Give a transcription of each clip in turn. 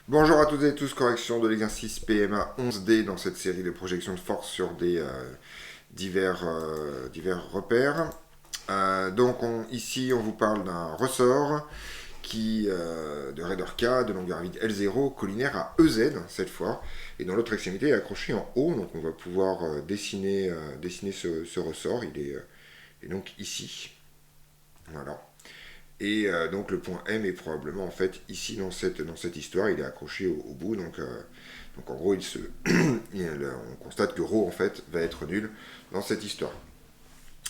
Bonjour à toutes et tous, correction de l'exercice PMA 11D dans cette série de projections de force sur des divers repères. Ici on vous parle d'un ressort de raideur K, de longueur vide L0, collinaire à EZ cette fois, et dans l'autre extrémité est accroché en haut, donc on va pouvoir dessiner ce ressort, est donc ici. Voilà. Et donc le point M est probablement en fait ici dans cette histoire, il est accroché au bout, donc en gros on constate que ρ en fait va être nul dans cette histoire.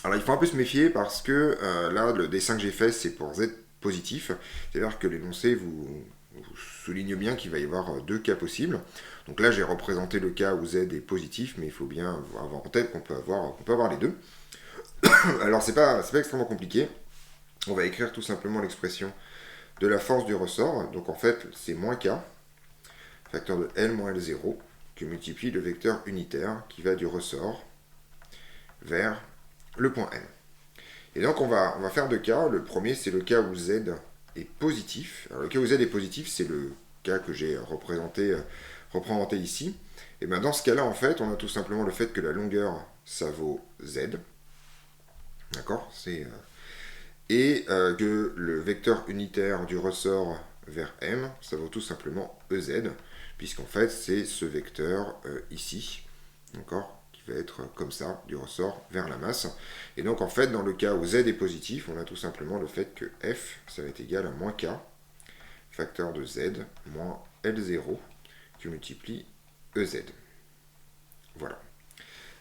Alors il faut un peu se méfier parce que là le dessin que j'ai fait c'est pour Z positif, c'est-à-dire que l'énoncé vous souligne bien qu'il va y avoir deux cas possibles. Donc là j'ai représenté le cas où Z est positif, mais il faut bien avoir en tête qu'on peut avoir les deux. Alors c'est pas extrêmement compliqué. On va écrire tout simplement l'expression de la force du ressort. Donc en fait, c'est moins K, facteur de L moins L0, qui multiplie le vecteur unitaire qui va du ressort vers le point M. Et donc on va faire deux cas. Le premier, c'est le cas où Z est positif. Alors, le cas où Z est positif, c'est le cas que j'ai représenté ici. Et bien dans ce cas-là, en fait, on a tout simplement le fait que la longueur, ça vaut Z. D'accord que le vecteur unitaire du ressort vers M, ça vaut tout simplement EZ, puisqu'en fait c'est ce vecteur ici, d'accord, qui va être comme ça, du ressort vers la masse. Et donc en fait dans le cas où Z est positif, on a tout simplement le fait que F, ça va être égal à moins K, facteur de Z, moins L0, qui multiplie EZ. Voilà.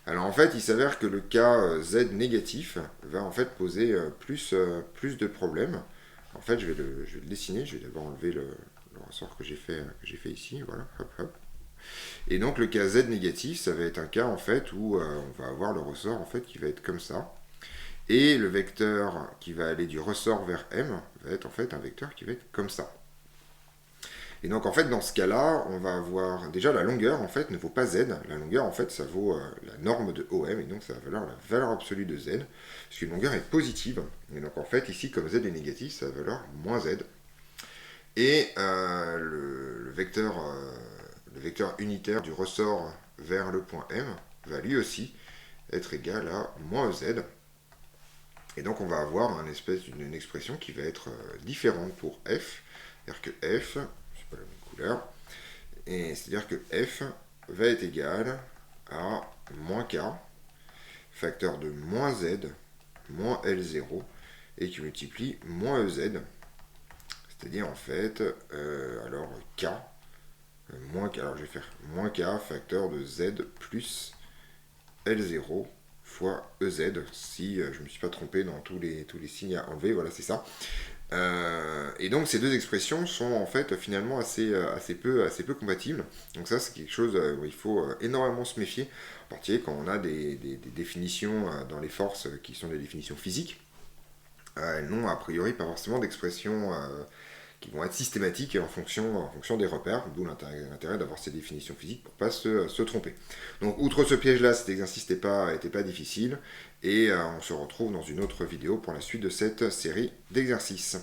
Alors en fait, il s'avère que le cas Z négatif va en fait poser plus de problèmes. En fait, je vais le dessiner. Je vais d'abord enlever le ressort que j'ai fait ici. Voilà, hop, hop. Et donc le cas Z négatif, ça va être un cas en fait où on va avoir le ressort en fait qui va être comme ça. Et le vecteur qui va aller du ressort vers M va être en fait un vecteur qui va être comme ça. Et donc en fait dans ce cas-là, on va avoir déjà la longueur en fait ne vaut pas Z. La longueur en fait ça vaut la norme de OM et donc ça va valoir la valeur absolue de Z, parce qu'une longueur est positive. Et donc en fait ici comme Z est négatif, ça va valoir moins Z. Et le vecteur unitaire du ressort vers le point M va lui aussi être égal à moins Z. Et donc on va avoir une expression qui va être différente pour F. C'est-à-dire que F, c'est pas la même couleur, et c'est-à-dire que F va être égal à moins K, facteur de moins Z, moins L0, et qui multiplie moins EZ. C'est-à-dire en fait, alors K, moins K, alors je vais faire moins K, facteur de Z plus L0 fois EZ, si je ne me suis pas trompé dans tous les signes à enlever, voilà c'est ça. Et donc ces deux expressions sont en fait finalement assez peu compatibles. Donc ça c'est quelque chose où il faut énormément se méfier, en particulier quand on a des définitions dans les forces qui sont des définitions physiques. Elles n'ont a priori pas forcément d'expressions qui vont être systématiques en fonction des repères, d'où l'intérêt d'avoir ces définitions physiques pour ne pas se tromper. Donc outre ce piège-là, cet exercice n'était pas difficile, et on se retrouve dans une autre vidéo pour la suite de cette série d'exercices.